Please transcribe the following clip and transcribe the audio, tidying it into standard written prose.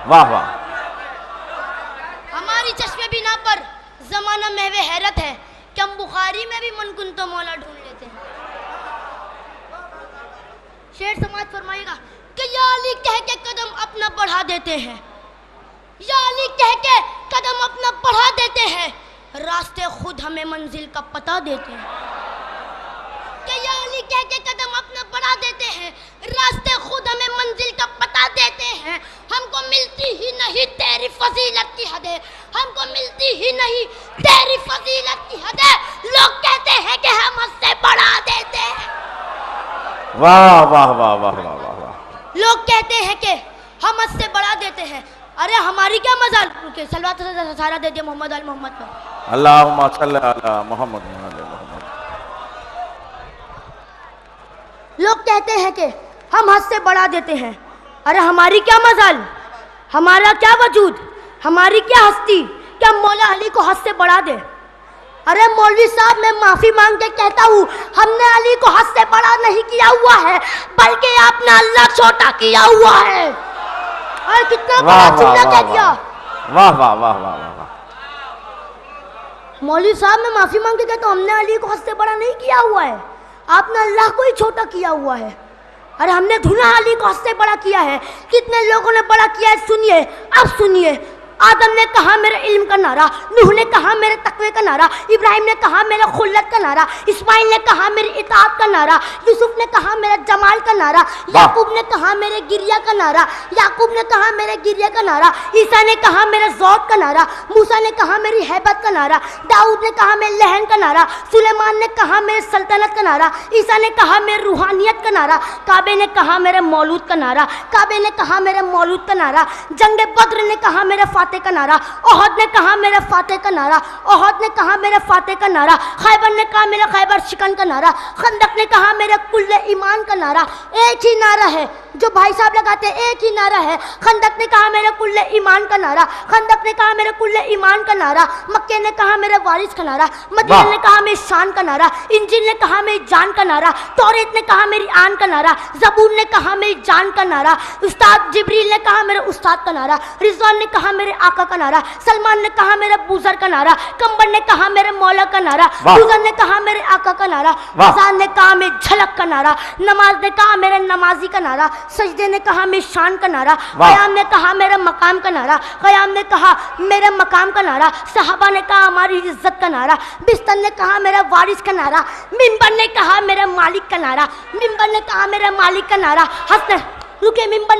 واہ واہ. ہماری چشمے بینا پر زمانہ محو حیرت ہے کہ ہم بخاری میں بھی من کن تو مولا ڈھونڈ لیتے ہیں. شعر سماعت فرمائے گا کہ یا علی کہہ کے قدم اپنا بڑھا دیتے ہیں، یا علی کہہ کے قدم اپنا بڑھا دیتے ہیں، راستے خود ہمیں منزل کا پتہ دیتے ہیں. کہ یا علی کہہ کے قدم اپنا بڑھا دیتے ہیں، راستے خود ہمیں منزل کا پتہ دیتے ہیں. ہم کو ملتی ہی نہیں تیری فضیلت کی حدیں، ہم کو ملتی ہی نہیں تیری فضیلت کی حدیں، لوگ کہتے ہیں کہ ہم حد سے بڑھا دیتے ہیں. واہ واہ واہ واہ واہ واہ واہ. لوگ کہتے ہیں کہ ہم حد سے بڑھا دیتے ہیں. ارے ہماری کیا مزال کے صلوات سارا دے دیا محمد آل محمد پر. اللہم صلی علی محمد و آل محمد. لوگ کہتے ہیں کہ ہم حد سے بڑھا دیتے ہیں. ارے ہماری کیا مزال، ہمارا کیا وجود، ہماری کیا ہستی کہ ہم مولا علی کو حد سے بڑھا دیں. ارے مولوی صاحب میں معافی مانگ کے کہتا ہوں ہم نے علی کو حد سے بڑا نہیں کیا ہوا ہے بلکہ آپ نے اللہ چھوٹا کیا ہوا ہے. اور کتنا بڑا جملہ کہہ دیا. واہ واہ واہ واہ واہ. مولوی صاحب میں معافی مانگ کے کہتا ہوں ہم نے علی کو حد سے بڑا نہیں کیا ہوا ہے، آپ نے اللہ کو ہی چھوٹا کیا ہوا ہے. ارے ہم نے دھنا علی کو حد سے بڑا کیا ہے. کتنے لوگوں نے بڑا کیا ہے سنیے. اب سنیے، آدم نے کہا میرے علم کا نعرہ، نوح نے کہا میرے تقوی کا نعرہ، ابراہیم نے کہا میرے خلت کا نعرہ، اسماعیل نے کہا میری اطاعت کا نعرہ، یوسف نے کہا میرے جمال کا نعرہ، یعقوب نے کہا میرے گریہ کا نعرہ، یعقوب نے کہا میرے گریہ کا نعرہ، عیسیٰ نے کہا میرے ذوق کا نعرہ، موسیٰ نے کہا میری ہیبت کا نعرہ، داؤد نے کہا میرے لہن کا نعرہ، سلیمان نے کہا میرے سلطنت کا نعرہ، عیسیٰ نے کہا میرے روحانیت کا نعرہ، کعبے نے کہا میرے مولود کا نعرہ، کعبے نے کہا میرے مولود کا نعرہ، جنگ بدر نے کہا میرے فاتح کا نعرہ، احد نے کہا میرے فاتح کا نعرہ، احد نے کہا میرے فاتح کا نعرہ، خیبر نے کہا میرے خیبر شکن کا نعرہ، خندق نے کہا میرے کل ایمان کا نعرہ. ایک ہی نعرہ ہے جو بھائی صاحب لگاتے ہیں، ایک ہی نعرہ ہے. خندق نے کہا میرے کل ایمان کا نعرہ، خندق نے کہا میرے کل ایمان کا نعرہ، مکے نے کہا میرے وارث کا نعرہ، مدینہ نے کہا میری شان کا نعرہ، انجیل نے کہا میری جان کا نعرہ، توریت نے کہا میری آن کا نعرہ، زبور نے کہا میری جان کا نعرہ، استاد جبریل نے کہا میرے استاد کا نعرہ، رضوان نے کہا میرے آقا کا نعرہ، سلمان نے کہا میرے بوزر کا نعرہ، کمبر نے کہا میرے مولا کا نعرہ، بوزر نے کہا میرے آقا کا نعرہ، اذان نے کہا میرے جھلک کا نعرہ، نماز نے کہا میرے نمازی کا نعرہ، سجدے نے کہا میری شان کا نعرہ، قیام نے کہا میرے مقام کا نعرہ، قیام نے کہا میرے مقام کا نعرہ، صحابہ نے کہا ہماری عزت کا نعرہ، بستر نے کہا میرے وارث کا نعرہ، منبر نے کہا میرے مالک کا نعرہ، منبر نے کہا میرے مالک کا نعرہ، حسن رکے منبر نے